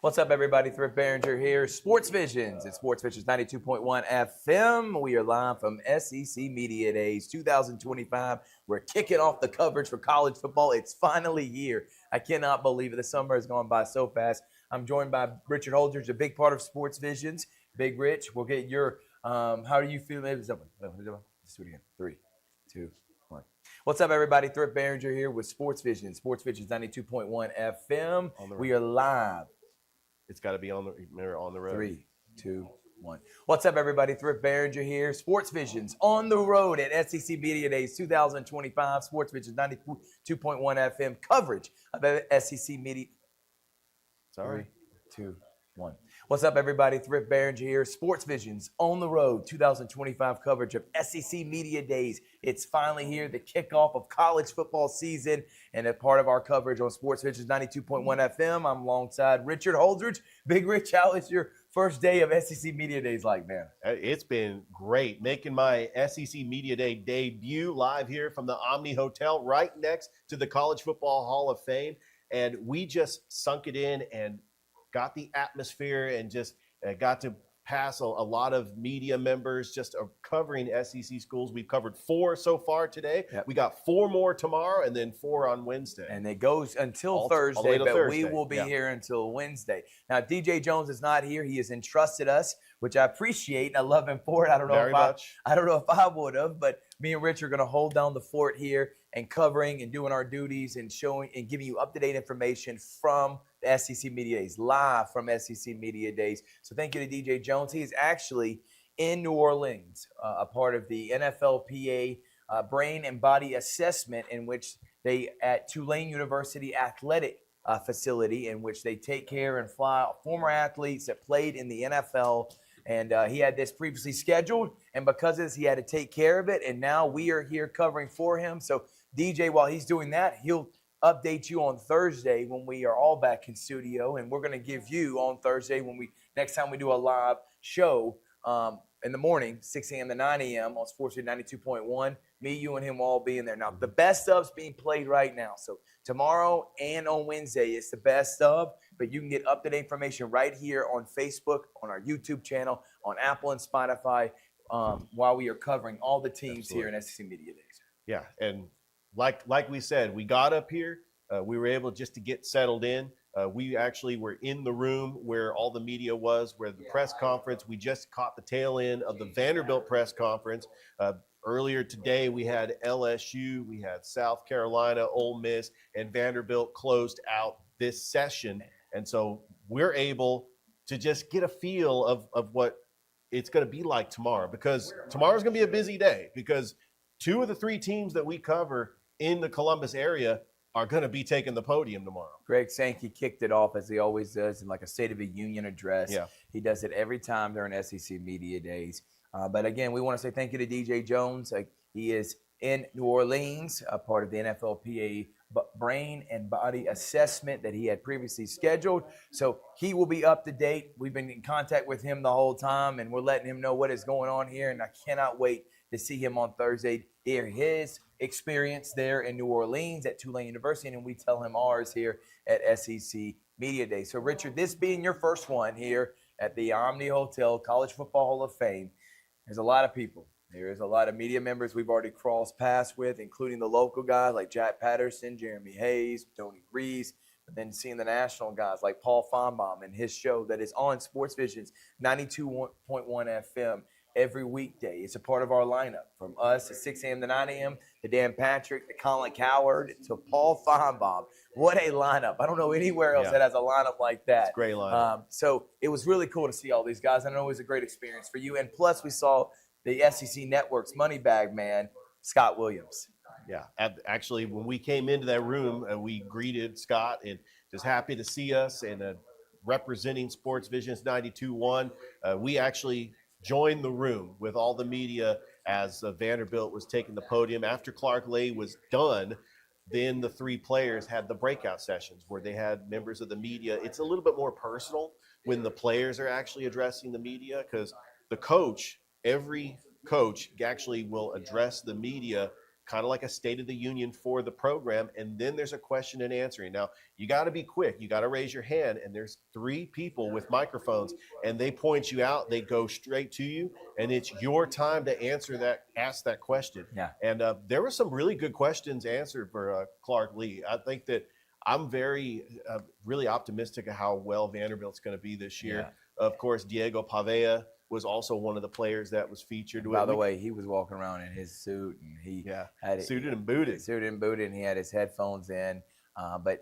What's up, everybody? Thrift Barringer here. Sportsvisions. It's Sportsvisions 92.1 FM. We are live from SEC Media Days 2025. We're kicking off the coverage for college football. It's finally here. I cannot believe it. The summer has gone by so fast. I'm joined by Richard Holdridge, a big part of Sportsvisions. Big Rich, we'll get your, how do you feel? Let's do it again. 3, 2, 1. What's up, everybody? Thrift Barringer here with Sportsvisions. Sportsvisions 92.1 FM. We are live. It's got to be on the road. 3, 2, 1. What's up, everybody? Thrift Barringer here. Sportsvisions on the road at SEC Media Days 2025. Sportsvisions 92.1 FM coverage of SEC Media. Sorry. 3, 2, 1. What's up, everybody? Thrift Barringer here. Sportsvisions on the road 2025 coverage of SEC Media Days. It's finally here, the kickoff of college football season, and a part of our coverage on Sportsvisions 92.1 FM. I'm alongside Richard Holdridge. Big Rich, how is your first day of SEC Media Days like, man? It's been great. Making my SEC Media Day debut live here from the Omni Hotel right next to the College Football Hall of Fame. And we just sunk it in and got the atmosphere and just got to pass a lot of media members just covering SEC schools. We've covered 4 so far today. Yep. We got 4 more tomorrow and then 4 on Wednesday. And it goes until Thursday, but we will be here until Wednesday. Now, DJ Jones is not here. He has entrusted us, which I appreciate, and I love him for it. I don't know if I would have, but me and Rich are going to hold down the fort here and covering and doing our duties and showing and giving you up-to-date information from the SEC Media Days, live from SEC Media Days. So thank you to DJ Jones. He is actually in New Orleans, a part of the NFLPA brain and body assessment, in which they at Tulane University Athletic facility, in which they take care and fly former athletes that played in the NFL. And he had this previously scheduled, and because of this, he had to take care of it. And now we are here covering for him. So DJ, while he's doing that, he'll update you on Thursday when we are all back in studio, and we're going to give you on Thursday next time we do a live show in the morning, 6 a.m. to 9 a.m. on Sports 92.1. Me, you, and him will all be in there. Now, the best of's being played right now. So tomorrow and on Wednesday, it's the best of, but you can get up-to-date information right here on Facebook, on our YouTube channel, on Apple and Spotify, while we are covering all the teams here in SEC Media Days. Yeah, and like we said, we got up here. We were able just to get settled in. We actually were in the room where all the media was, where the press conference. We just caught the tail end of the Vanderbilt press conference. Earlier today, we had LSU, we had South Carolina, Ole Miss, and Vanderbilt closed out this session. And so we're able to just get a feel of what it's going to be like tomorrow, because tomorrow's going to be a busy day, because 2 of the 3 teams that we cover in the Columbus area are going to be taking the podium tomorrow. Greg Sankey kicked it off, as he always does, in like a State of the Union address. Yeah. He does it every time during SEC Media Days. But again, we want to say thank you to DJ Jones. He is in New Orleans, a part of the NFLPA brain and body assessment that he had previously scheduled. So he will be up to date. We've been in contact with him the whole time, and we're letting him know what is going on here. And I cannot wait to see him on Thursday, hear his experience there in New Orleans at Tulane University, and we tell him ours here at SEC Media Day. So, Richard, this being your first one here at the Omni Hotel College Football Hall of Fame, there's a lot of people. There is a lot of media members we've already crossed paths with, including the local guys like Jack Patterson, Jeremy Hayes, Tony Reese, but then seeing the national guys like Paul Feinbaum and his show that is on Sportsvisions 92.1 FM every weekday. It's a part of our lineup, from us at 6 a.m. to 9 a.m., to Dan Patrick, to Colin Coward, to Paul Feinbaum. What a lineup. I don't know anywhere else that has a lineup like that. It's a great lineup. So it was really cool to see all these guys. I know it was a great experience for you. And plus, we saw the SEC Network's money bag man, Scott Williams. Yeah, actually, when we came into that room, we greeted Scott and just happy to see us, and representing Sportsvisions 92.1. We actually joined the room with all the media as Vanderbilt was taking the podium. After Clark Lay was done, then the 3 players had the breakout sessions where they had members of the media. It's a little bit more personal when the players are actually addressing the media, because the coach, every coach actually will address the media kind of like a State of the Union for the program, and then there's a question and answering. Now, you got to be quick. You got to raise your hand, and there's 3 people with microphones, and they point you out. They go straight to you, and it's your time to ask that question. Yeah. And there were some really good questions answered for Clark Lee. I think that I'm really optimistic of how well Vanderbilt's going to be this year. Yeah. Of course, Diego Pavea was also one of the players that was featured. By the way, he was walking around in his suit, and he had suited and booted. And he had his headphones in. But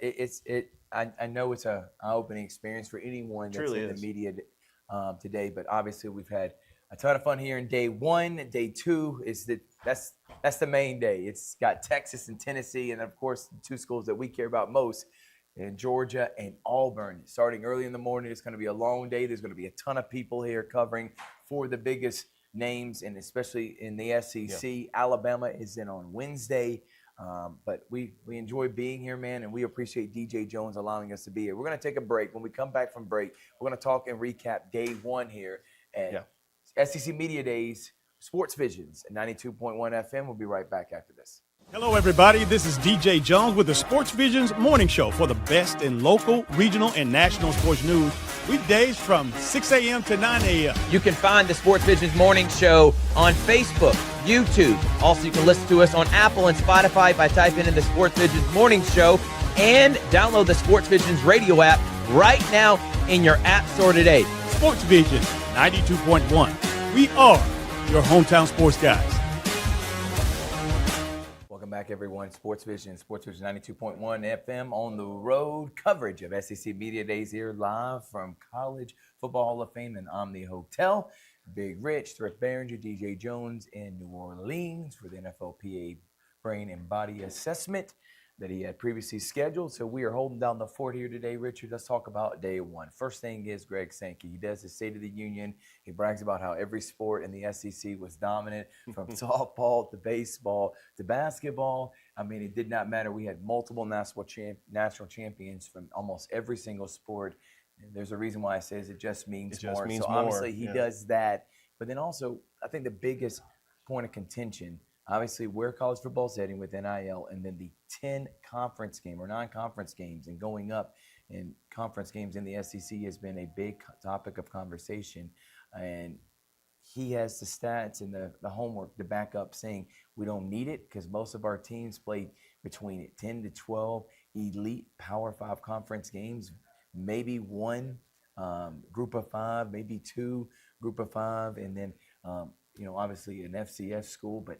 I know it's an eye-opening experience for anyone that's in the media today. But obviously, we've had a ton of fun here in day 1. Day 2 is that's the main day. It's got Texas and Tennessee, and of course, the 2 schools that we care about most. In Georgia and Auburn. Starting early in the morning, it's going to be a long day. There's going to be a ton of people here covering for the biggest names, and especially in the SEC. Yeah. Alabama is in on Wednesday. But we enjoy being here, man, and we appreciate DJ Jones allowing us to be here. We're going to take a break. When we come back from break, we're going to talk and recap day 1 here at SEC Media Days, Sportsvisions at 92.1 FM. We'll be right back after this. Hello, everybody. This is DJ Jones with the Sportsvisions Morning Show for the best in local, regional, and national sports news. Weekdays from 6 a.m. to 9 a.m. You can find the Sportsvisions Morning Show on Facebook, YouTube. Also, you can listen to us on Apple and Spotify by typing in the Sportsvisions Morning Show, and download the Sportsvisions radio app right now in your app store today. Sportsvisions 92.1. We are your hometown sports guys. Welcome back, everyone. Sportsvision 92.1 FM on the road. Coverage of SEC Media Days here live from College Football Hall of Fame and Omni Hotel. Big Rich, Thrift, Barringer, DJ Jones in New Orleans for the NFLPA Brain and Body Assessment that he had previously scheduled. So we are holding down the fort here today, Richard. Let's talk about day 1. First thing is Greg Sankey. He does his State of the Union. He brags about how every sport in the SEC was dominant, from softball to baseball to basketball. I mean, it did not matter. We had multiple national champions from almost every single sport. And there's a reason why I say it just means more. So obviously he does that. But then also, I think the biggest point of contention, obviously, where college football is heading with NIL, and then the 10 conference game or non-conference games and going up in conference games in the SEC has been a big topic of conversation. And he has the stats and the homework to back up saying we don't need it because most of our teams play between 10 to 12 elite Power 5 conference games, maybe 1 group of 5, maybe 2 group of 5, and then, obviously an FCS school. But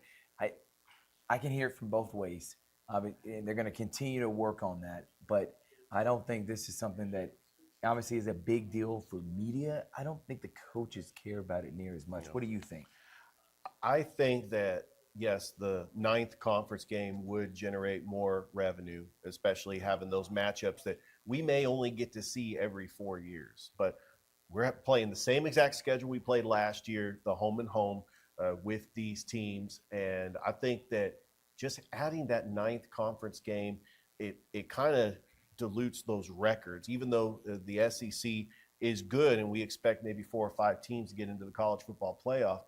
I can hear it from both ways. And they're going to continue to work on that. But I don't think this is something that obviously is a big deal for media. I don't think the coaches care about it near as much. What do you think? I think that, yes, the 9th conference game would generate more revenue, especially having those matchups that we may only get to see every 4 years. But we're playing the same exact schedule we played last year, the home and home. With these teams, and I think that just adding that 9th conference game, it kind of dilutes those records. Even though the SEC is good and we expect maybe 4 or 5 teams to get into the college football playoff,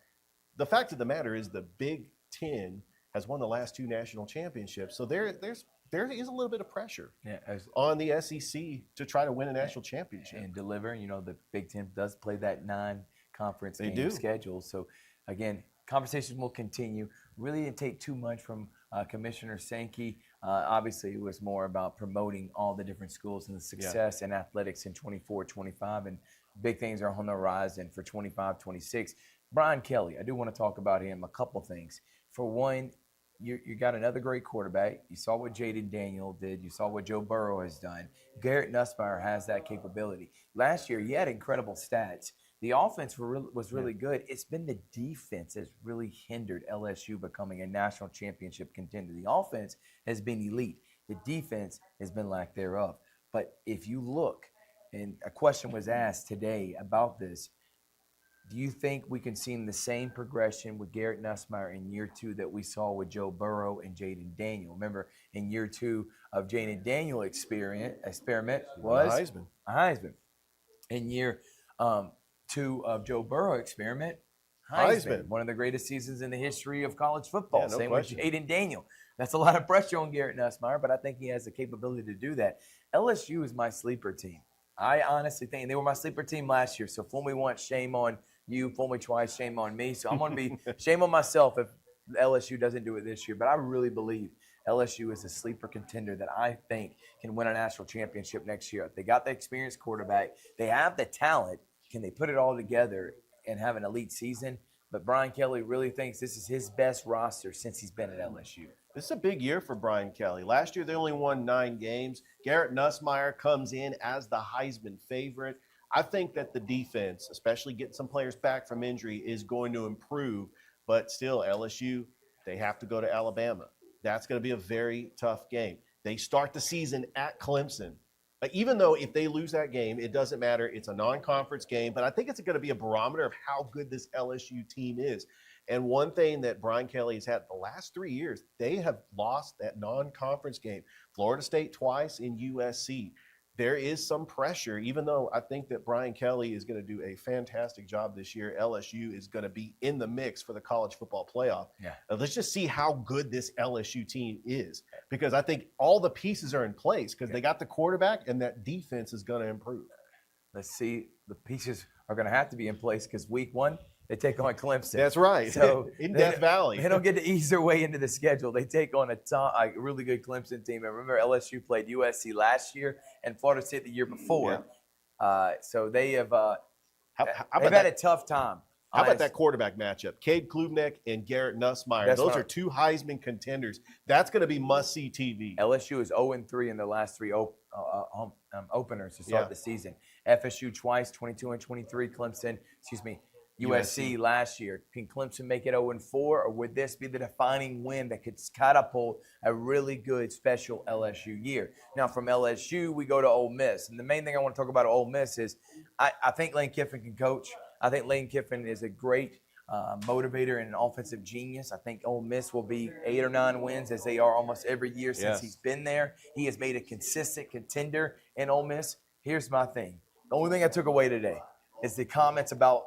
the fact of the matter is the Big Ten has won the last 2 national championships, so there is a little bit of pressure on the SEC to try to win a national championship and deliver. The Big Ten does play that 9-conference game schedule, so. Again, conversations will continue. Really didn't take too much from Commissioner Sankey. Obviously, it was more about promoting all the different schools and the success in athletics in 24-25, and big things are on the horizon for 25-26. Brian Kelly, I do want to talk about him, a couple things. For one, you got another great quarterback. You saw what Jaden Daniel did. You saw what Joe Burrow has done. Garrett Nussmeier has that capability. Last year, he had incredible stats. The offense was really good. It's been the defense that's really hindered LSU becoming a national championship contender. The offense has been elite. The defense has been lack thereof. But if you look, and a question was asked today about this, do you think we can see the same progression with Garrett Nussmeier in year 2 that we saw with Joe Burrow and Jaden Daniel? Remember, in year 2 of Jaden Daniel experiment was Heisman. In year 2 of Joe Burrow experiment, Heisman. One of the greatest seasons in the history of college football. Yeah, no Same question. with Jaden Daniel. That's a lot of pressure on Garrett Nussmeier, but I think he has the capability to do that. LSU is my sleeper team. I honestly think they were my sleeper team last year. So fool me once, shame on you. Fool me twice, shame on me. So I'm going to be shame on myself if LSU doesn't do it this year. But I really believe LSU is a sleeper contender that I think can win a national championship next year. They got the experienced quarterback. They have the talent. Can they put it all together and have an elite season? But Brian Kelly really thinks this is his best roster since he's been at LSU. This is a big year for Brian Kelly. Last year, they only won 9 games. Garrett Nussmeier comes in as the Heisman favorite. I think that the defense, especially getting some players back from injury, is going to improve. But still, LSU, they have to go to Alabama. That's going to be a very tough game. They start the season at Clemson. Even though if they lose that game, it doesn't matter. It's a non-conference game. But I think it's going to be a barometer of how good this LSU team is. And one thing that Brian Kelly has had the last 3 years, they have lost that non-conference game. Florida State twice in USC. There is some pressure, even though I think that Brian Kelly is going to do a fantastic job this year. LSU is going to be in the mix for the college football playoff. Yeah. Let's just see how good this LSU team is, because I think all the pieces are in place because they got the quarterback and that defense is going to improve. Let's see. The pieces are going to have to be in place because week 1, they take on Clemson. That's right. So in Death Valley. They don't get to ease their way into the schedule. They take on a really good Clemson team. And remember, LSU played USC last year and Florida State the year before. Yeah. So they have they've had a tough time. How about that quarterback matchup? Cade Klubnik and Garrett Nussmeier. Those are 2 Heisman contenders. That's going to be must-see TV. LSU is 0-3 in their last 3 openers to start the season. FSU twice, 22-23. USC last year. Can Clemson make it 0-4, or would this be the defining win that could catapult a really good special LSU year? Now, from LSU, we go to Ole Miss. And the main thing I want to talk about Ole Miss is I think Lane Kiffin can coach. I think Lane Kiffin is a great motivator and an offensive genius. I think Ole Miss will be 8 or 9 wins, as they are almost every year since he's been there. He has made a consistent contender in Ole Miss. Here's my thing. The only thing I took away today is the comments about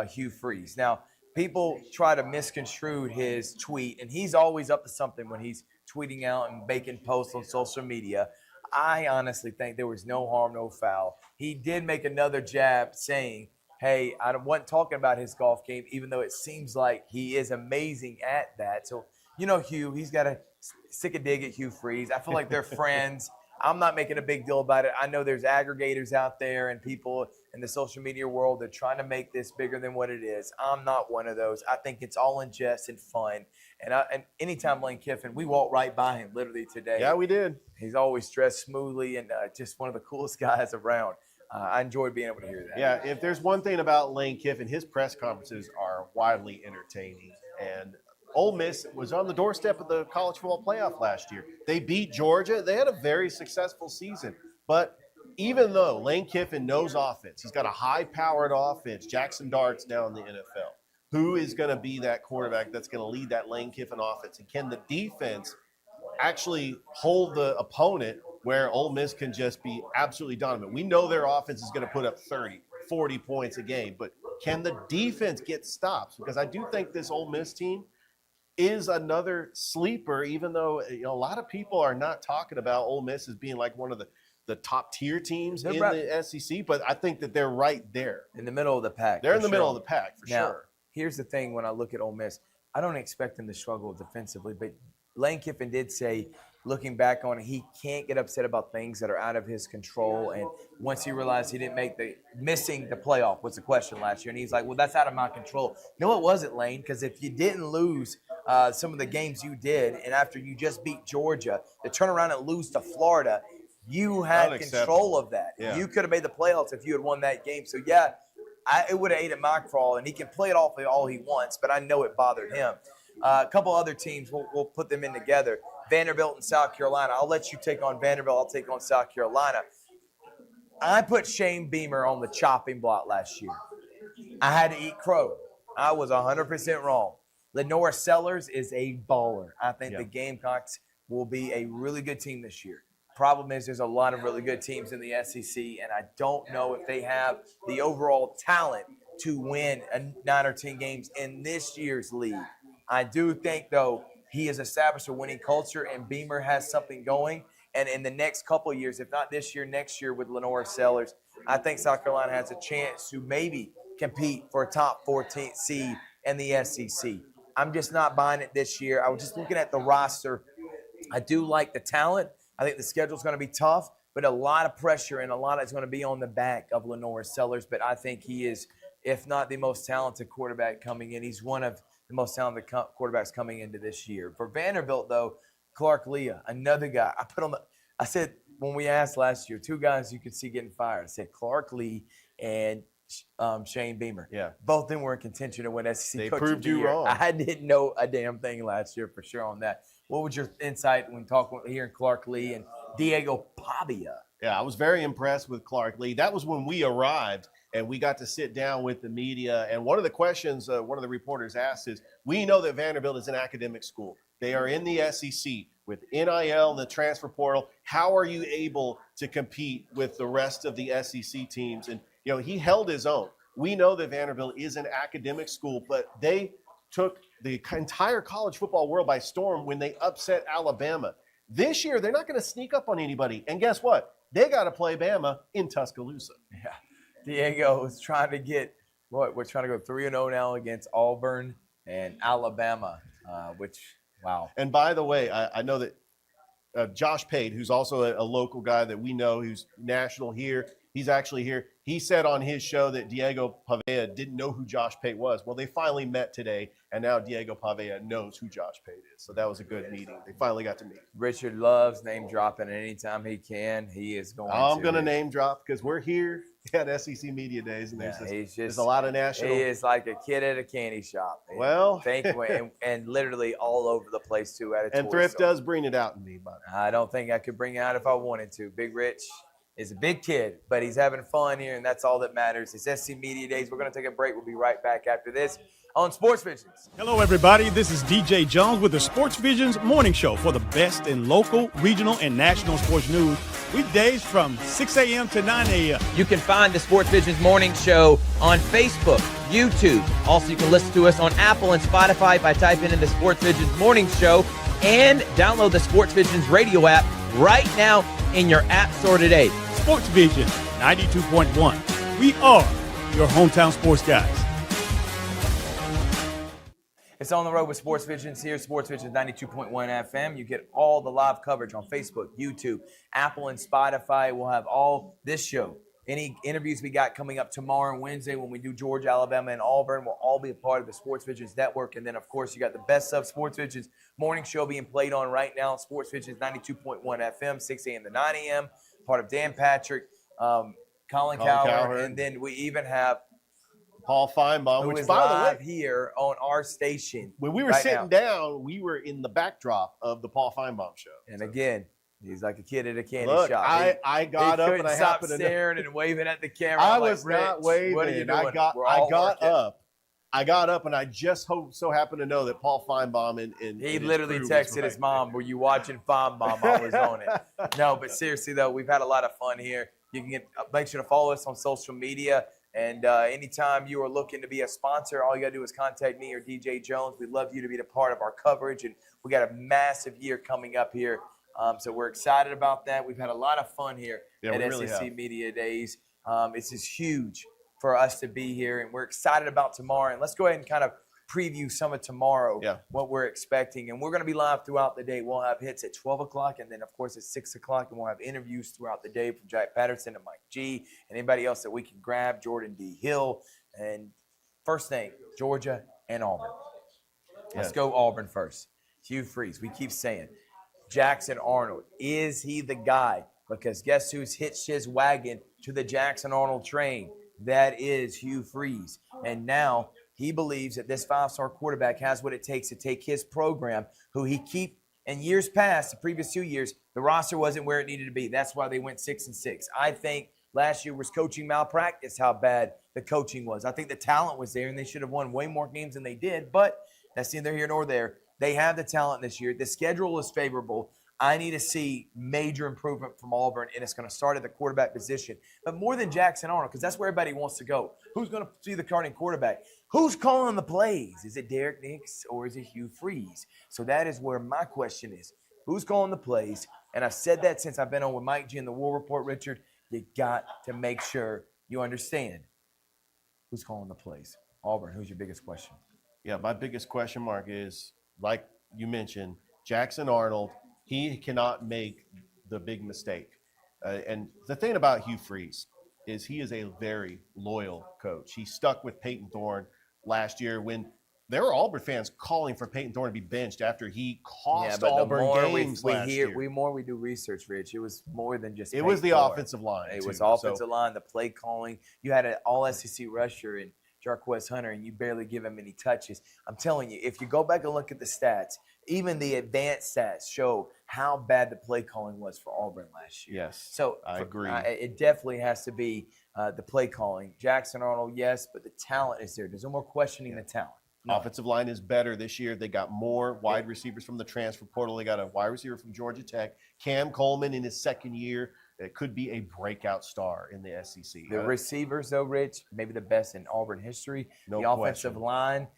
Hugh Freeze. Now, people try to misconstrue his tweet, and he's always up to something when he's tweeting out and making posts on social media. I honestly think there was no harm, no foul. He did make another jab saying, hey, I wasn't talking about his golf game, even though it seems like he is amazing at that. So, Hugh, he's got to stick a dig at Hugh Freeze. I feel like they're friends. I'm not making a big deal about it. I know there's aggregators out there and people in the social media world that are trying to make this bigger than what it is. I'm not one of those. I think it's all in jest and fun. And anytime Lane Kiffin, we walked right by him literally today. Yeah, we did. He's always dressed smoothly and just one of the coolest guys around. I enjoyed being able to hear that. Yeah, if there's one thing about Lane Kiffin, his press conferences are widely entertaining. And Ole Miss was on the doorstep of the college football playoff last year. They beat Georgia. They had a very successful season. But even though Lane Kiffin knows offense, he's got a high-powered offense. Jackson Dart's now in the NFL. Who is going to be that quarterback that's going to lead that Lane Kiffin offense? And can the defense actually hold the opponent where Ole Miss can just be absolutely dominant? We know their offense is going to put up 30, 40 points a game. But can the defense get stops? Because I do think this Ole Miss team is another sleeper, even though a lot of people are not talking about Ole Miss as being like one of the top tier teams in the SEC, but I think that they're right there. In the middle of the pack. They're in the middle of the pack, for now, sure. Here's the thing when I look at Ole Miss, I don't expect them to struggle defensively, but Lane Kiffin did say, looking back on it, he can't get upset about things that are out of his control. And once he realized he didn't make missing the playoff was the question last year. And he's like, well, that's out of my control. No, it wasn't, Lane, because if you didn't lose some of the games you did, and after you just beat Georgia, to turn around and lose to Florida, you had control of that. Yeah. You could have made the playoffs if you had won that game. So, yeah, it would have ate at my crawl, and he can play it off all he wants, but I know it bothered him. A couple other teams, we'll put them in together. Vanderbilt and South Carolina. I'll let you take on Vanderbilt. I'll take on South Carolina. I put Shane Beamer on the chopping block last year. I had to eat crow. I was 100% wrong. Lenore Sellers is a baller. I think the Gamecocks will be a really good team this year. Problem is there's a lot of really good teams in the SEC, and I don't know if they have the overall talent to win 9 or 10 games in this year's league. I do think, though, he has established a winning culture, and Beamer has something going. And in the next couple of years, if not this year, next year with Lenore Sellers, I think South Carolina has a chance to maybe compete for a top 14th seed in the SEC. I'm just not buying it this year. I was just looking at the roster. I do like the talent. I think the schedule's going to be tough, but a lot of pressure and a lot is going to be on the back of Lenore Sellers. But I think he is, if not the most talented quarterback coming in, he's one of the most talented quarterbacks coming into this year. For Vanderbilt, though, Clark Leah, another guy. I said when we asked last year, 2 guys you could see getting fired. I said Clark Lee and Shane Beamer. Yeah. Both of them were in contention to win SEC They Coach proved of the you Year. wrong. I didn't know a damn thing last year for sure on that. What was your insight when hearing Clark Lee and Diego Pavia? Yeah, I was very impressed with Clark Lee. That was when we arrived and we got to sit down with the media. And one of the questions one of the reporters asked is, we know that Vanderbilt is an academic school. They are in the SEC with NIL and the transfer portal. How are you able to compete with the rest of the SEC teams? And, he held his own. We know that Vanderbilt is an academic school, but they took the entire college football world by storm when they upset Alabama. This year, they're not going to sneak up on anybody. And guess what? They got to play Bama in Tuscaloosa. Yeah. Diego is trying to get we're trying to go 3-0 now against Auburn and Alabama, which, wow. And by the way, I know that Josh Pate, who's also a local guy that we know who's national here, he's actually here. He said on his show that Diego Pavia didn't know who Josh Pate was. Well, they finally met today, and now Diego Pavia knows who Josh Pate is. So that was a good meeting. They finally got to meet. Richard loves name dropping anytime he can. He is going I'm going to name drop because we're here at SEC Media Days, and there's a lot of national. He is like a kid at a candy shop. Well. and literally all over the place, too. And Thrift does bring it out in me, buddy. I don't think I could bring it out if I wanted to. Big Rich is a big kid, but he's having fun here, and that's all that matters. It's SC Media Days. We're going to take a break. We'll be right back after this on Sportsvisions. Hello, everybody. This is DJ Jones with the Sportsvisions Morning Show for the best in local, regional, and national sports news. Weekdays from 6 a.m. to 9 a.m. You can find the Sportsvisions Morning Show on Facebook, YouTube. Also, you can listen to us on Apple and Spotify by typing in the Sportsvisions Morning Show, and download the Sportsvisions radio app right now in your app store today. Sportsvision 92.1. We are your hometown sports guys. It's On the Road with Sportsvisions here, Sportsvisions 92.1 FM. You get all the live coverage on Facebook, YouTube, Apple, and Spotify. We'll have all this show. Any interviews we got coming up tomorrow and Wednesday when we do Georgia, Alabama, and Auburn will all be a part of the Sportsvisions network. And then, of course, you got the best of Sportsvisions morning show being played on right now on Sportsvisions 92.1 FM, 6 a.m. to 9 a.m., part of Dan Patrick, Colin Cowherd, and then we even have Paul Feinbaum, who which, is by live the way, here on our station. when we were sitting down, we were in the backdrop of the Paul Feinbaum show. And again, he's like a kid at a candy Look, shop. I got up and I happened to staring and waving at the camera. I like, was not waving. What are you doing? I got up and I just so happened to know that Paul Feinbaum and he literally texted his mom, "Were you watching Feinbaum?" I was on it. No, but seriously though, we've had a lot of fun here. You can make sure to follow us on social media. And anytime you are looking to be a sponsor, all you got to do is contact me or DJ Jones. We'd love you to be a part of our coverage. And we got a massive year coming up here. So we're excited about that. We've had a lot of fun here at SEC Media Days. It's just huge for us to be here. And we're excited about tomorrow. And let's go ahead and kind of preview some of tomorrow, what we're expecting. And we're going to be live throughout the day. We'll have hits at 12 o'clock and then, of course, at 6 o'clock. And we'll have interviews throughout the day from Jack Patterson and Mike G and anybody else that we can grab, Jordan D. Hill. And first thing, Georgia and Auburn. Let's go Auburn first. Hugh Freeze, we keep saying, Jackson Arnold, is he the guy? Because guess who's hitched his wagon to the Jackson Arnold train? That is Hugh Freeze. And now he believes that this five-star quarterback has what it takes to take his program, who he in years past, the previous 2 years, the roster wasn't where it needed to be. That's why they went 6-6. I think last year was coaching malpractice, how bad the coaching was. I think the talent was there, and they should have won way more games than they did, but that's neither here nor there. They have the talent this year. The schedule is favorable. I need to see major improvement from Auburn, and it's going to start at the quarterback position. But more than Jackson Arnold, because that's where everybody wants to go. Who's going to be the starting quarterback? Who's calling the plays? Is it Derek Nix or is it Hugh Freeze? So that is where my question is. Who's calling the plays? And I've said that since I've been on with Mike G in the War Report, Richard. You got to make sure you understand who's calling the plays. Auburn, who's your biggest question? Yeah, my biggest question mark is, like you mentioned, Jackson Arnold. He cannot make the big mistake. And the thing about Hugh Freeze is he is a very loyal coach. He stuck with Peyton Thorne last year when there were Auburn fans calling for Peyton Thorne to be benched after he cost Auburn games last year. The more we do research, Rich, it was more than just Peyton was the Thorne. offensive line. It was offensive line, the play calling. You had an all-SEC rusher in Jarquez Hunter, and you barely give him any touches. I'm telling you, if you go back and look at the stats, even the advanced stats show how bad the play calling was for Auburn last year. Yes, so I agree. It definitely has to be the play calling. Jackson Arnold, yes, but the talent is there. There's no more questioning the talent. No. Offensive line is better this year. They got more wide receivers from the transfer portal. They got a wide receiver from Georgia Tech. Cam Coleman in his second year. It could be a breakout star in the SEC. The receivers, though, Rich, maybe the best in Auburn history. No the offensive line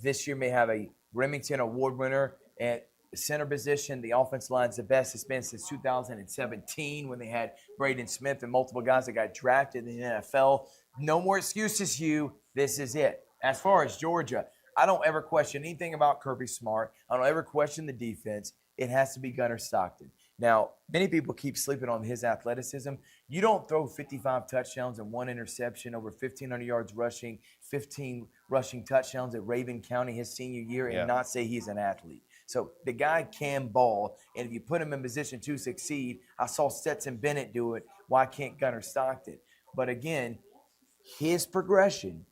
this year may have a Remington Award winner at the center position. The offensive line's the best it's been since 2017 when they had Braden Smith and multiple guys that got drafted in the NFL. No more excuses, Hugh. This is it. As far as Georgia, I don't ever question anything about Kirby Smart. I don't ever question the defense. It has to be Gunnar Stockton. Now, many people keep sleeping on his athleticism. You don't throw 55 touchdowns and 1 interception, over 1,500 yards rushing, 15 rushing touchdowns at Raven County his senior year and not say he's an athlete. So the guy can ball, and if you put him in position to succeed, I saw Stetson Bennett do it. Why can't Gunnar Stockton? But again, his progression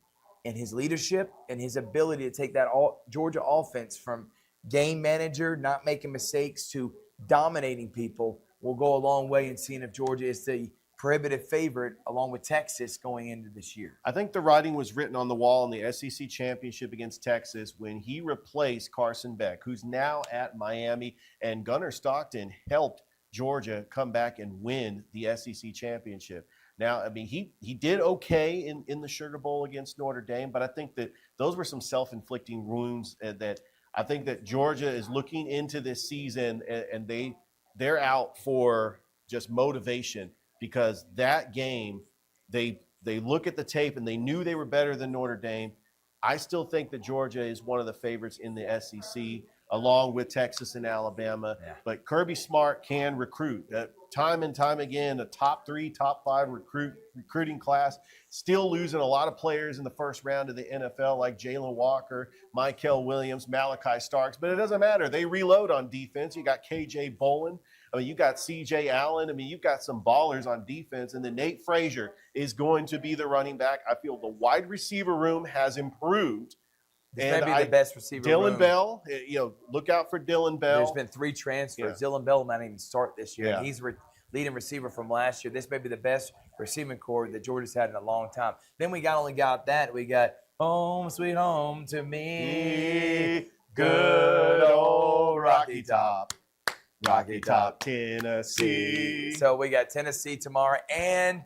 and his leadership and his ability to take that Georgia offense from game manager, not making mistakes, to dominating people will go a long way in seeing if Georgia is the prohibitive favorite along with Texas going into this year. I think the writing was written on the wall in the SEC championship against Texas when he replaced Carson Beck, who's now at Miami, and Gunnar Stockton helped Georgia come back and win the SEC championship. Now, I mean, he did okay in the Sugar Bowl against Notre Dame, but I think that those were some self-inflicting wounds that I think that Georgia is looking into this season, and they're out for just motivation because that game, they look at the tape and they knew they were better than Notre Dame. I still think that Georgia is one of the favorites in the SEC, along with Texas and Alabama. Yeah. But Kirby Smart can recruit. Time and time again, a top 3, top 5 recruiting class. Still losing a lot of players in the first round of the NFL, like Jalen Walker, Michael Williams, Malachi Starks. But it doesn't matter. They reload on defense. You got KJ Bolin. I mean, you got CJ Allen. I mean, you've got some ballers on defense. And then Nate Frazier is going to be the running back. I feel the wide receiver room has improved. This may be the best receiver Dylan Bell, look out for Dylan Bell. There's been 3 transfers. Yeah. Dylan Bell might even start this year. Yeah. And he's leading receiver from last year. This may be the best receiving core that Georgia's had in a long time. Then we only got that. We got home, sweet home to me. Good old Rocky Top. Rocky Top, Tennessee. So we got Tennessee tomorrow, and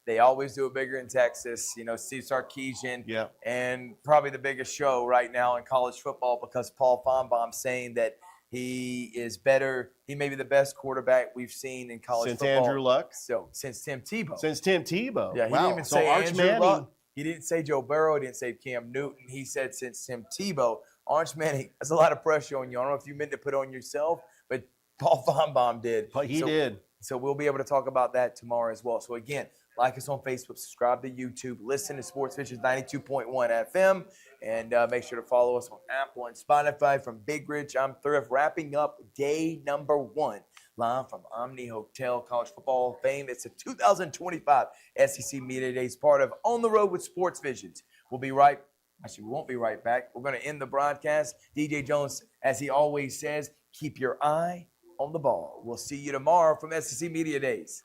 they always do it bigger in Texas. Steve Sarkisian, and probably the biggest show right now in college football because Paul Fonbaum's saying that he is better. He may be the best quarterback we've seen in college football. Since Andrew Luck? So, since Tim Tebow. Since Tim Tebow. Yeah, he didn't even say Andrew Luck. He didn't say Joe Burrow. He didn't say Cam Newton. He said since Tim Tebow. Arch Manning, that's a lot of pressure on you. I don't know if you meant to put it on yourself, but Paul Fonbaum did. But he did. So we'll be able to talk about that tomorrow as well. So again, like us on Facebook, subscribe to YouTube, listen to Sportsvisions 92.1 FM, and make sure to follow us on Apple and Spotify. From Big Ridge, I'm Thrift, wrapping up day number 1, live from Omni Hotel, College Football Hall of Fame. It's a 2025 SEC Media Days, part of On the Road with Sportsvisions. We won't be right back. We're going to end the broadcast. DJ Jones, as he always says, keep your eye on the ball. We'll see you tomorrow from SEC Media Days.